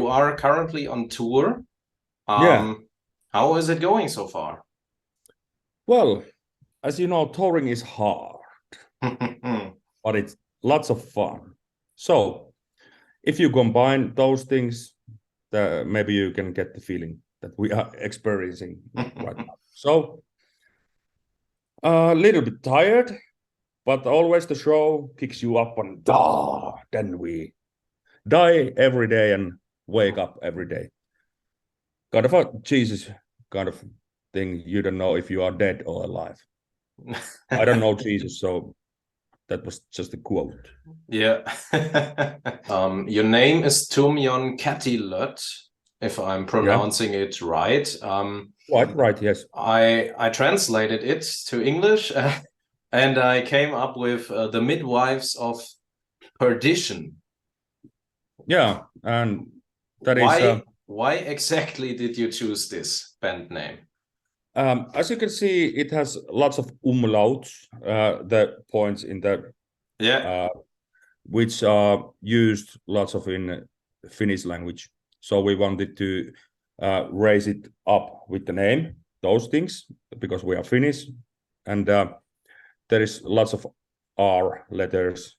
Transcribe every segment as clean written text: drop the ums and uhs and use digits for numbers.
you are currently on tour. Yeah. How is it going so far? Well, as you know, touring is hard, but it's lots of fun. So if you combine those things, maybe you can get the feeling that we are experiencing right now. So a little bit tired, but always the show kicks you up and then we die every day and wake up every day. Kind of a Jesus kind of thing. You don't know if you are dead or alive. I don't know Jesus, so that was just a quote. Yeah. Your name is Turmion Kätilöt, if I'm pronouncing it right. Right, yes. I translated it to English and I came up with the Midwives of Perdition. Yeah, and that is... Why exactly did you choose this band name? As you can see, it has lots of umlauts, the points in the... Yeah. Which are used lots of in Finnish language. So we wanted to raise it up with the name, those things, because we are Finnish. And there is lots of R letters,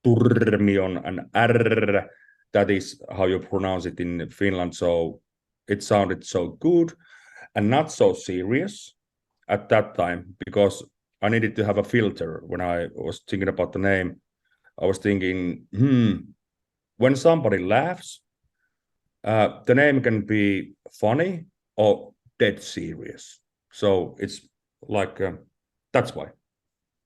Turmion and R. That is how you pronounce it in Finland. So it sounded so good and not so serious at that time, because I needed to have a filter when I was thinking about the name. I was thinking, when somebody laughs, the name can be funny or dead serious. So it's like, that's why.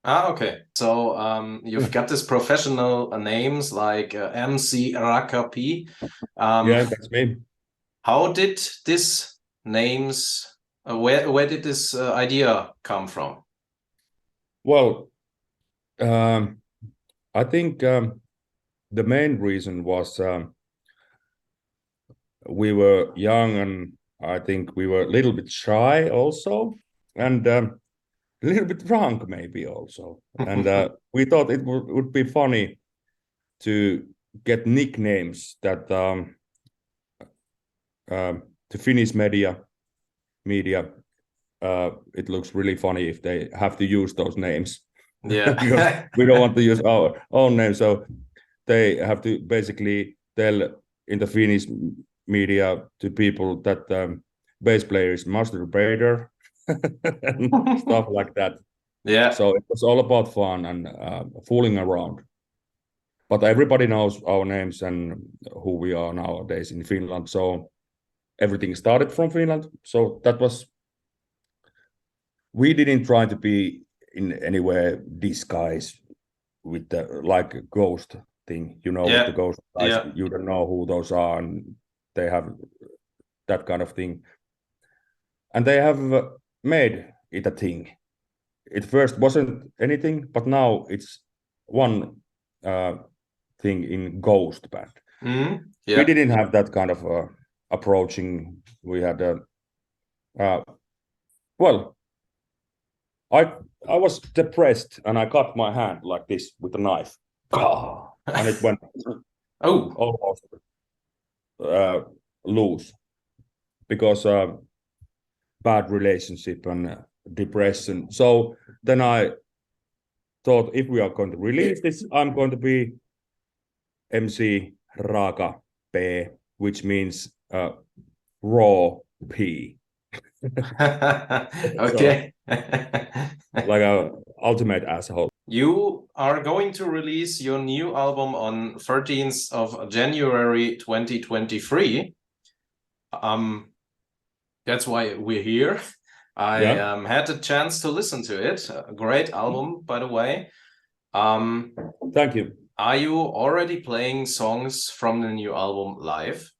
Okay. So you've got this professional names like MC Raaka Pee. Yeah, that's me. How did this names, where did this idea come from? Well, I think the main reason was we were young, and I think we were a little bit shy also, and a little bit drunk maybe also. And we thought it would be funny to get nicknames that the Finnish media, it looks really funny if they have to use those names. Yeah. Because we don't want to use our own name, so they have to basically tell in the Finnish media to people that bass player is masturbator and stuff like that. Yeah. So it was all about fun and fooling around. But everybody knows our names and who we are nowadays in Finland. So everything started from Finland. So that was... We didn't try to be in any way disguise with the like ghost thing, with the ghost guys. You don't know who those are, and they have that kind of thing. And they have made it a thing. It first wasn't anything, but now it's one thing in ghost band. We didn't have that kind of approaching. We had I was depressed and I cut my hand like this with a knife. And it went almost loose because bad relationship and depression. So then I thought, if we are going to release this, I'm going to be MC Raaka Pee, which means raw pea. Okay. Like a ultimate asshole. You are going to release your new album on 13th of January 2023. That's why we're here. I had a chance to listen to it. A great album, by the way. Thank you. Are you already playing songs from the new album live?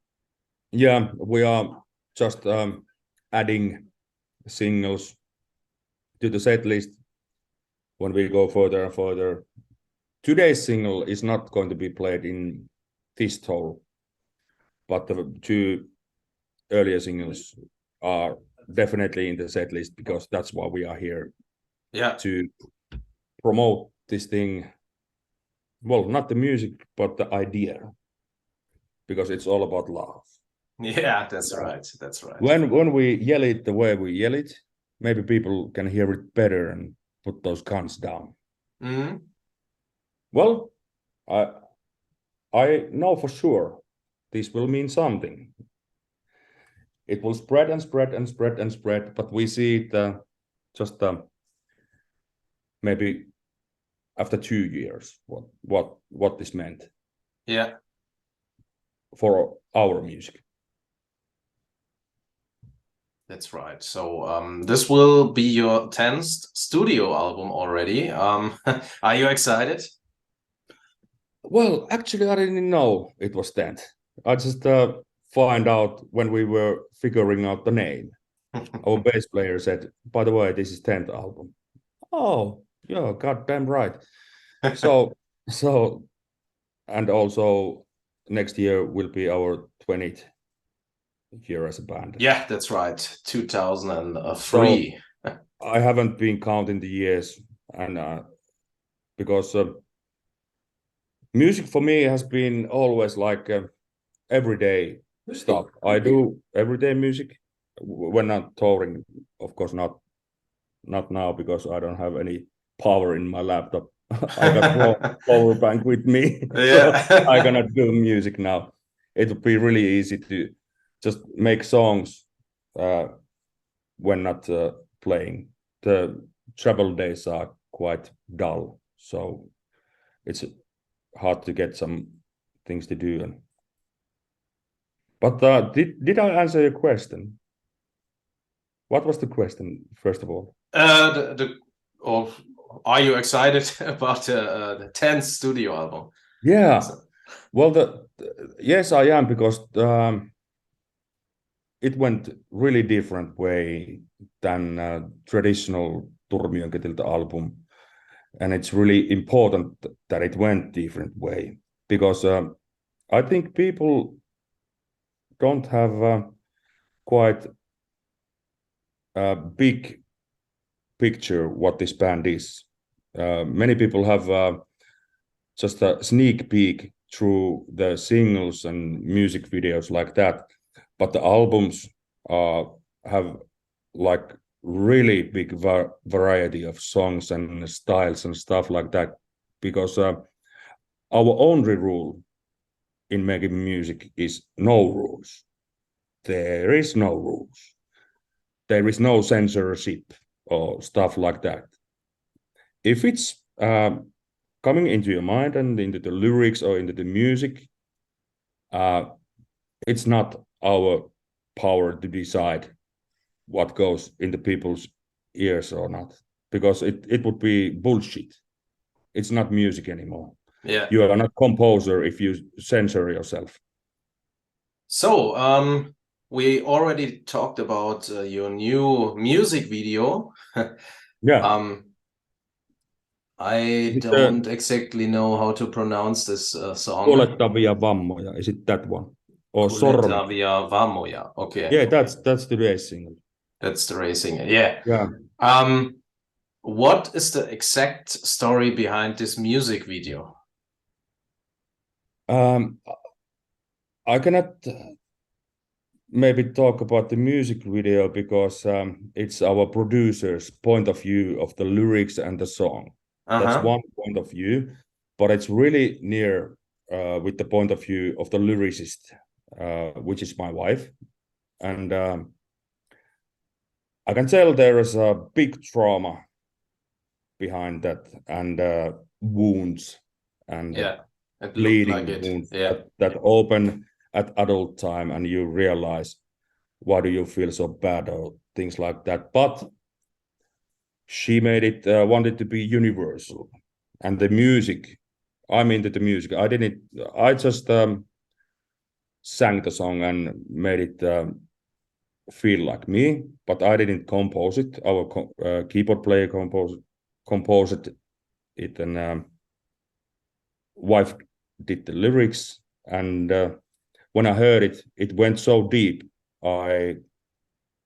Yeah, we are just adding singles to the set list when we go further and further. Today's single is not going to be played in this tour, but the two earlier singles are definitely in the set list, because that's why we are here. Yeah. To promote this thing. Well, not the music, but the idea, because it's all about love. Yeah, that's right. That's right. When we yell it the way we yell it, maybe people can hear it better and put those guns down. Mm-hmm. Well, I know for sure this will mean something. It will spread and spread and spread and spread, but we see it just maybe after 2 years what this meant. Yeah. For our music. That's right. So this will be your 10th studio album already. Are you excited? Well, actually, I didn't know it was 10th. I just find out when we were figuring out the name. Our bass player said, by the way, this is 10th album. Oh, yeah, goddamn right. So, and also next year will be our 20th year as a band. Yeah, that's right. 2003. So I haven't been counting the years, and because music for me has been always like everyday stuff. I do everyday music when not touring, of course not now because I don't have any power in my laptop. I got no power bank with me, Yeah. so I cannot do music now. It would be really easy to just make songs when not playing. The travel days are quite dull, so it's hard to get some things to do. But did I answer your question? What was the question, first of all? Are you excited about the 10th studio album? Yeah. Well, yes, I am, because it went really different way than traditional Turmion Kätilöt album. And it's really important that it went different way, because I think people don't have quite a big picture what this band is. Many people have just a sneak peek through the singles and music videos like that, but the albums have like really big variety of songs and styles and stuff like that, because our only rule in making music is no rules. There is no rules. There is no censorship or stuff like that. If it's coming into your mind and into the lyrics or into the music, it's not our power to decide what goes into people's ears or not, because it would be bullshit. It's not music anymore. Yeah. You are not composer if you censor yourself. So we already talked about your new music video. Yeah. I don't exactly know how to pronounce this song. Kuljettavia vammoja. Is it that one? Or Kuljettavia vammoja. Okay. Yeah, that's the race single. That's the racing. Yeah. Yeah. What is the exact story behind this music video? I cannot maybe talk about the music video because it's our producer's point of view of the lyrics and the song. That's one point of view, but it's really near with the point of view of the lyricist, which is my wife. And I can tell there is a big trauma behind that, and wounds and bleeding like wounds that open at adult time, and you realize, why do you feel so bad or things like that. But she made it wanted to be universal, and the music, I'm into the music. I just sang the song and made it feel like me, but I didn't compose it. Our keyboard player composed it, and wife did the lyrics. And when I heard it, it went so deep. I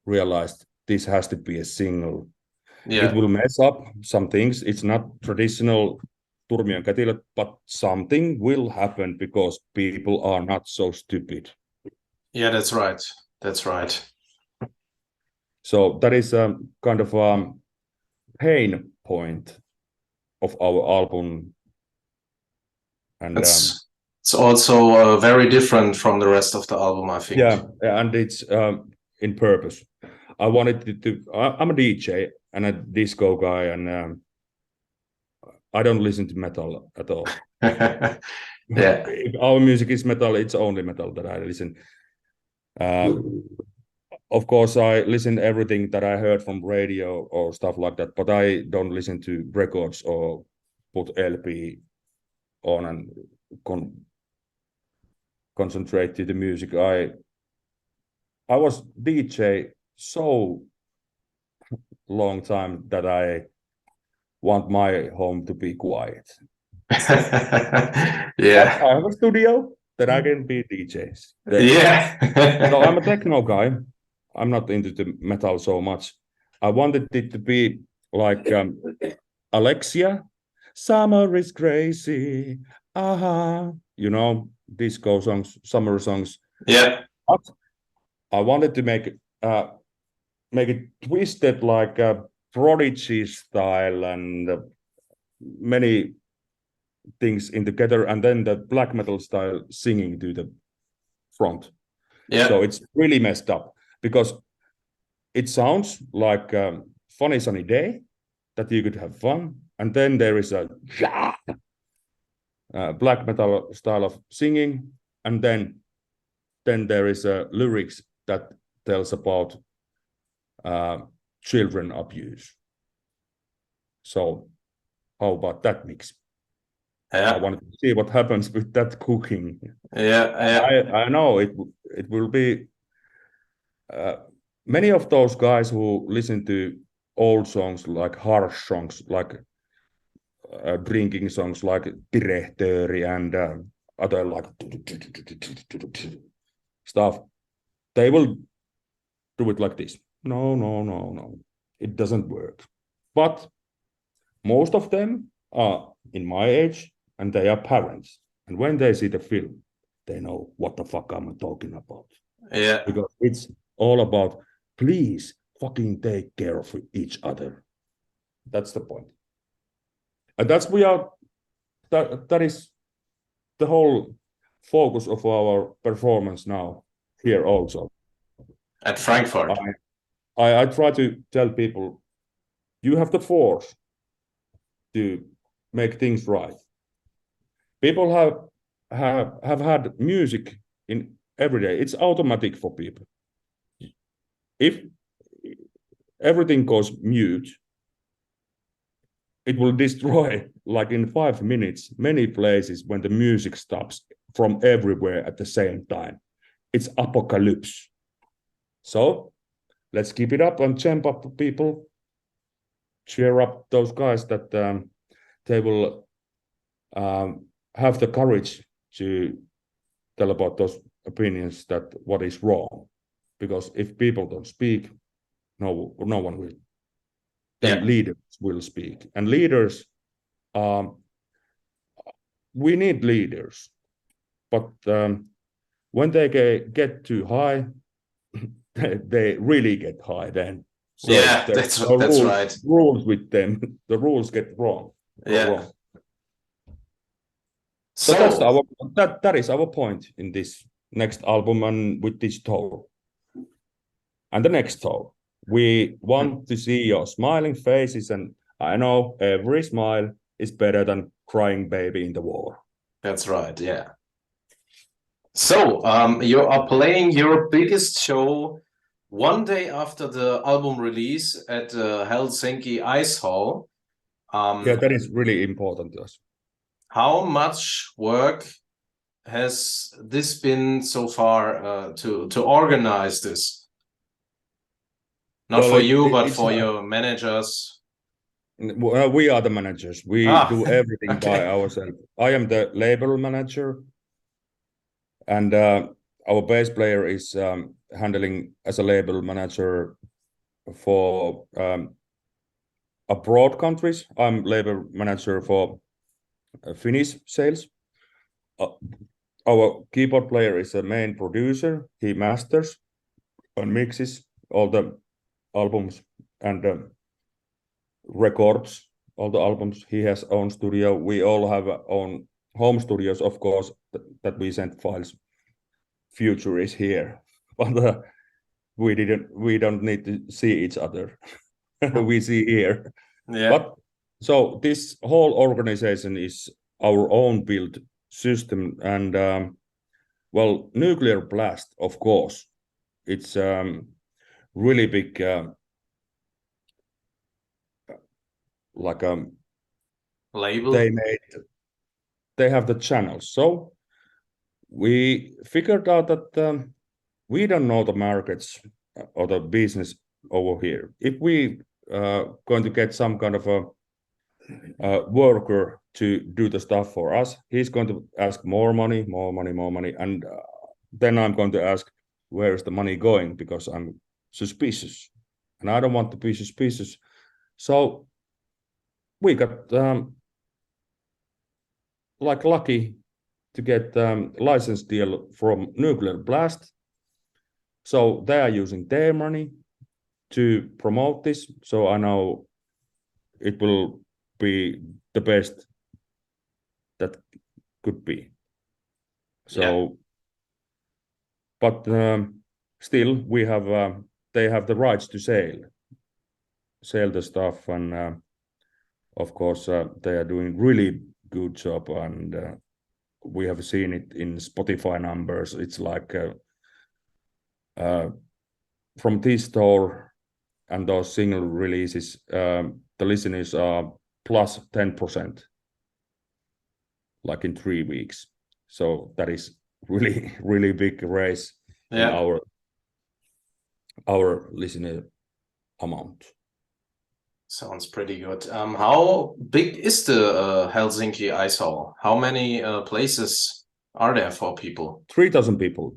realized this has to be a single. It will mess up some things. It's not traditional Turmion Kätilöt, but something will happen because people are not so stupid. Yeah, that's right. That's right. So that is kind of pain point of our album, and it's also very different from the rest of the album, I think. yeah, and it's in purpose. I wanted to I'm a DJ and a disco guy, and I don't listen to metal at all. Yeah. If our music is metal, it's only metal that I listen. Of course, I listen to everything that I heard from radio or stuff like that, but I don't listen to records or put LP on and concentrate to the music. I was DJ so long time that I want my home to be quiet. Yeah. I have a studio that I can be DJs. Yeah. So I'm a techno guy. I'm not into the metal so much. I wanted it to be like Alexia, summer is crazy, you know, disco songs, summer songs. Yeah. But I wanted to make it twisted like a Prodigy style and many things in together, and then the black metal style singing to the front. Yeah. So it's really messed up because it sounds like a funny sunny day that you could have fun, and then there is a black metal style of singing, and then there is a lyrics that tells about children abuse. So how about that mix? Yeah. I wanted to see what happens with that cooking. Yeah. I know it will be many of those guys who listen to old songs, like harsh songs, like drinking songs like Direktööri and other like stuff. They will do it like this. No. It doesn't work. But most of them are in my age and they are parents. And when they see the film, they know what the fuck I'm talking about. Yeah. Because it's all about, please fucking take care of each other. That's the point. And that is the whole focus of our performance now here also. At Frankfurt. I try to tell people, you have the force to make things right. People have had music in every day. It's automatic for people. If everything goes mute, it will destroy, like in 5 minutes, many places when the music stops from everywhere at the same time. It's apocalypse. So let's keep it up and jump up people. Cheer up those guys that they will have the courage to tell about those opinions, that what is wrong. Because if people don't speak, no one will. Then leaders will speak. And leaders, we need leaders. But when they get too high, they really get high then. So yeah, that's right. Rules with them. The rules get wrong. Yeah. So that is our point in this next album and with this tour. And the next tour, we want to see your smiling faces, and I know every smile is better than crying baby in the war. That's right, yeah. So you are playing your biggest show one day after the album release at Helsinki Ice Hall. Yeah, that is really important to us. How much work has this been so far to organize this? Not for you, but for your managers. We are the managers. We do everything by ourselves. I am the label manager, and our bass player is handling as a label manager for abroad countries. I'm label manager for Finnish sales. our keyboard player is a main producer. He masters and mixes all the albums and records all the albums. He has own studio. We all have our own home studios, of course, that we send files. Future is here, but we don't need to see each other. We see here. Yeah. But so this whole organization is our own built system, and well, Nuclear Blast, of course, it's really big, like Label. They have the channels. So we figured out that we don't know the markets or the business over here. If we going to get some kind of a worker to do the stuff for us, he's going to ask more money, and then I'm going to ask, where is the money going? Because I'm suspicious, and I don't want to be suspicious. So we got like lucky to get license deal from Nuclear Blast. So they are using their money to promote this. So I know it will be the best that could be. So, yeah. But still, we have they have the rights to sell the stuff, and of course they are doing really good job, and we have seen it in Spotify numbers. It's like from this store and those single releases, the listeners are plus 10%, like in 3 weeks. So that is really big raise in our listener amount. Sounds pretty good. How big is the Helsinki Ice Hall? How many places are there for people? 3,000 people.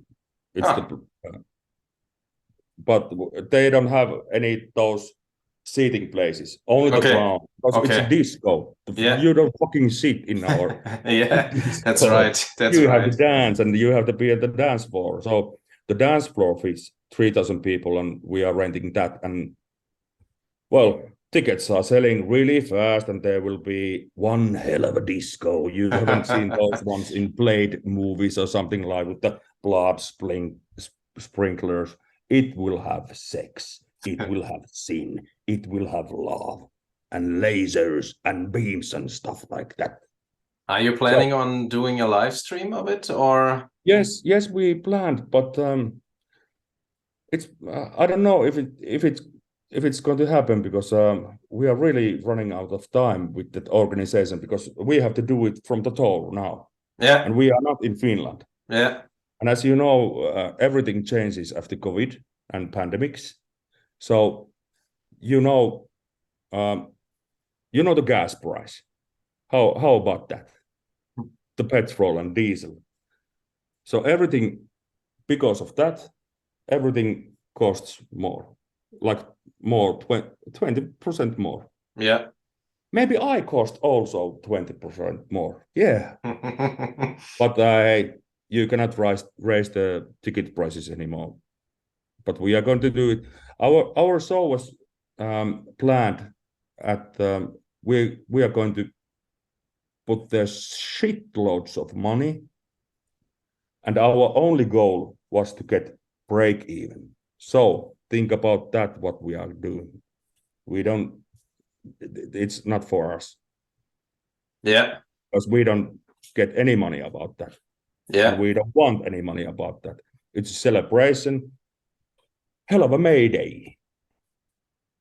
It's but they don't have any those seating places. Only the ground. Because it's a disco. You don't fucking sit in our yeah, that's right. You have to dance, and you have to be at the dance floor. So the dance floor fits 3,000 people, and we are renting that. And well, tickets are selling really fast, and there will be one hell of a disco. You haven't seen those ones in Blade movies or something like with the blood sprinklers. It will have sex. It will have sin. It will have love and lasers and beams and stuff like that. Are you planning on doing a live stream of it, or? Yes, we planned, but it's I don't know if it's going to happen, because we are really running out of time with that organization, because we have to do it from the tour now. Yeah. And we are not in Finland. Yeah. And as you know, everything changes after COVID and pandemics. So you know the gas price. How about that? The petrol and diesel. So everything, because of that, everything costs more. Like more, 20% more. Yeah. Maybe I cost also 20% more. Yeah. But you cannot raise the ticket prices anymore. But we are going to do it. Our show was planned at we are going to put there shitloads of money, and our only goal was to get break even. So think about that, what we are doing. It's not for us. Yeah. Because we don't get any money about that. Yeah. And we don't want any money about that. It's a celebration. Hell of a May Day.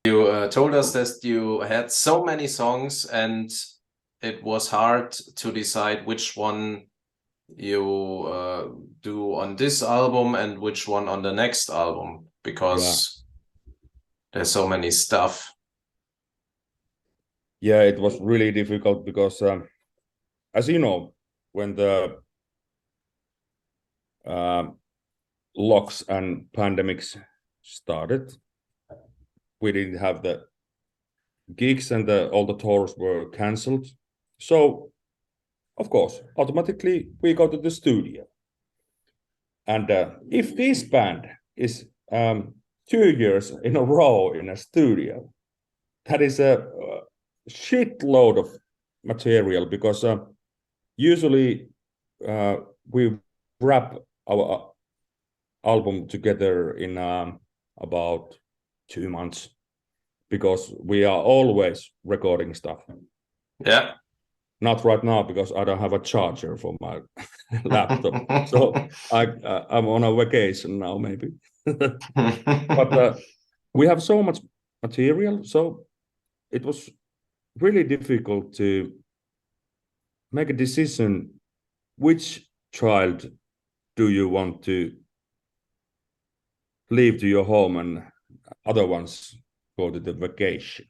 You told us that you had so many songs, and it was hard to decide which one you do on this album and which one on the next album, because there's so many stuff. Yeah, it was really difficult because, as you know, when the locks and pandemics started, we didn't have the gigs, and all the tours were cancelled. So, of course, automatically we go to the studio. And if this band is 2 years in a row in a studio, that is a shitload of material, because usually we wrap our album together in about 2 months, because we are always recording stuff. Yeah. Not right now, because I don't have a charger for my laptop. So I'm on a vacation now, maybe. But we have so much material, so it was really difficult to make a decision which child do you want to leave to your home and other ones go to the vacation.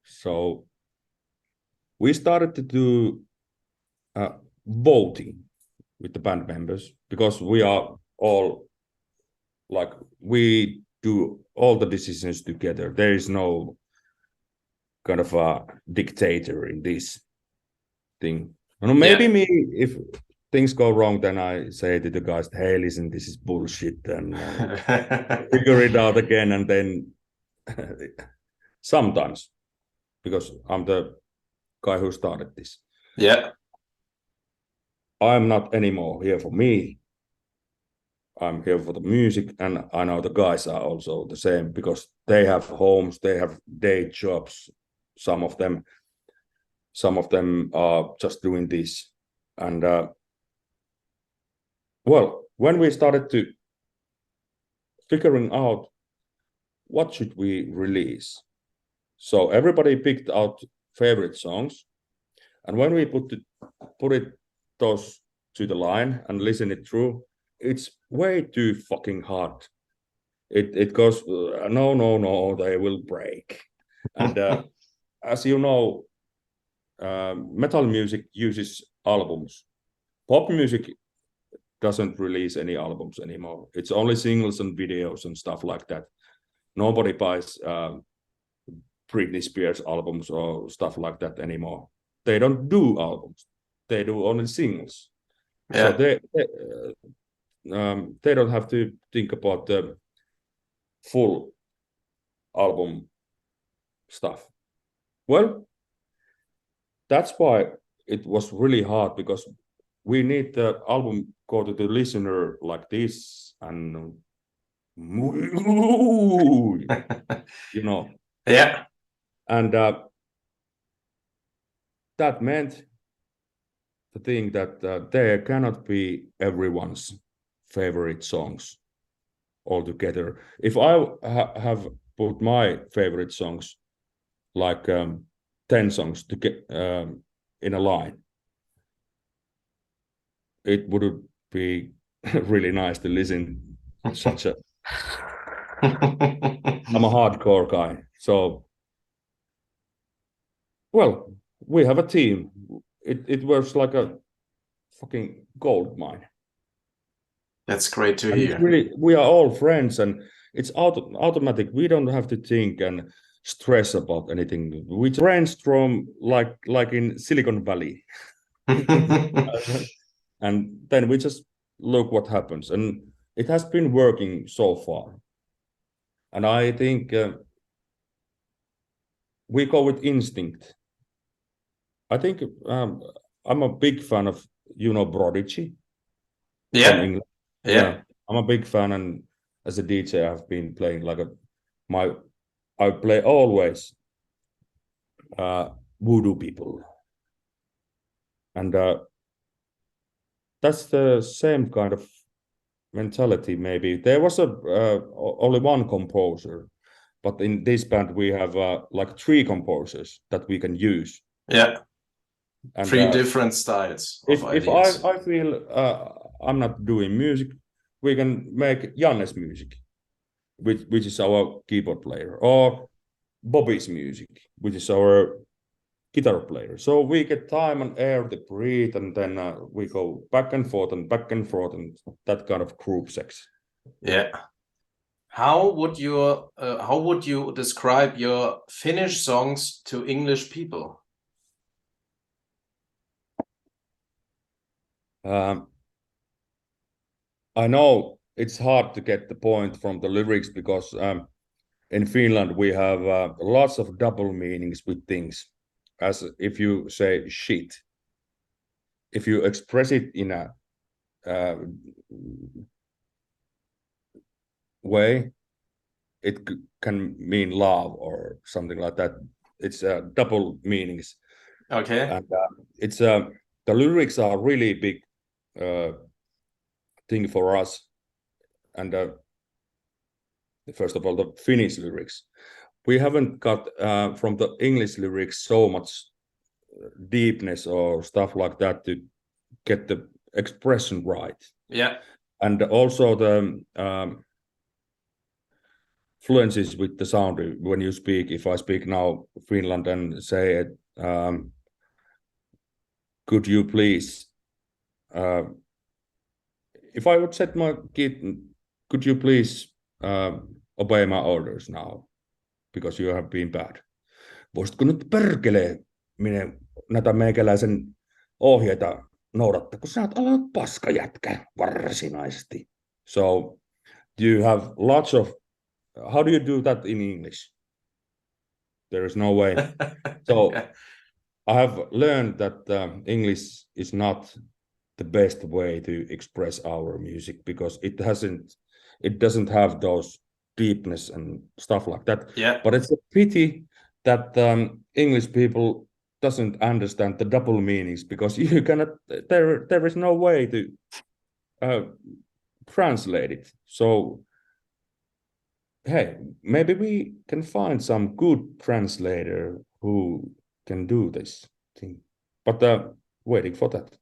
So we started to do voting with the band members, because we are all like, we do all the decisions together. There is no kind of a dictator in this thing. And maybe me, if things go wrong, then I say to the guys, hey, listen, this is bullshit, and figure it out again. And then sometimes, because I'm the guy who started this. Yeah. I'm not anymore here for me. I'm here for the music, and I know the guys are also the same, because they have homes, they have day jobs. Some of them are just doing this. And well, when we started to figuring out what should we release, so everybody picked out favorite songs, and when we put those to the line and listen it through, it's way too fucking hard. It goes no, they will break. And as you know, metal music uses albums. Pop music doesn't release any albums anymore. It's only singles and videos and stuff like that. Nobody buys Britney Spears albums or stuff like that anymore. They don't do albums. They do only singles. Yeah. So they don't have to think about the full album stuff. Well, that's why it was really hard, because we need the album go to the listener like this, and you know. Yeah. And that meant the thing that there cannot be everyone's favorite songs all together. If I have put my favorite songs, like 10 songs to get in a line, it would be really nice to listen such a I'm a hardcore guy. So well, we have a team. It works like a fucking gold mine. That's great to hear. Really, we are all friends, and it's automatic. We don't have to think and stress about anything. We brainstorm like in Silicon Valley. And then we just look what happens, and it has been working so far. And I think we go with instinct. I think I'm a big fan of, Prodigy. Yeah. Yeah, I'm a big fan, and as a DJ, I've been playing I play always Voodoo People, and that's the same kind of mentality. Maybe there was only one composer, but in this band we have like 3 composers that we can use. Yeah, and 3 different styles. If I feel I'm not doing music, we can make Janne's music, which is our keyboard player, or Bobby's music, which is our guitar player. So we get time and air to breathe, and then we go back and forth and that kind of group sex. Yeah. How would you describe your Finnish songs to English people? I know it's hard to get the point from the lyrics because in Finland we have lots of double meanings with things. As if you say shit, if you express it in a way, it can mean love or something like that. It's double meanings. Okay. And it's the lyrics are really big thing for us. And first of all, the Finnish lyrics. We haven't got from the English lyrics so much deepness or stuff like that to get the expression right. Yeah. And also the fluencies with the sound when you speak. If I speak now Finland and say it, could you please, if I would set my kid, could you please obey my orders now because you have been bad. Voisitko nyt perkelee näitä meikäläisen ohjeita noudattaa, kun sä oot aivan paskajätkä varsinaisesti. So you have lots of, how do you do that in English? There is no way. So I have learned that English is not the best way to express our music because it doesn't have those deepness and stuff like that. Yeah. But it's a pity that English people doesn't understand the double meanings because you cannot. There is no way to translate it. So hey, maybe we can find some good translator who can do this thing. But waiting for that.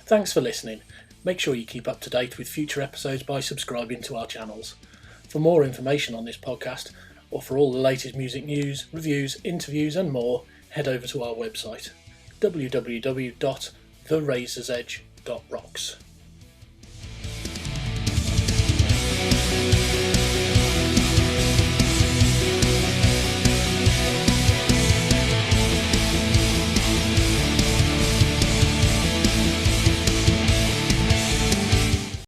Thanks for listening. Make sure you keep up to date with future episodes by subscribing to our channels. For more information on this podcast, or for all the latest music news, reviews, interviews and more, head over to our website www.therazorsedge.rocks.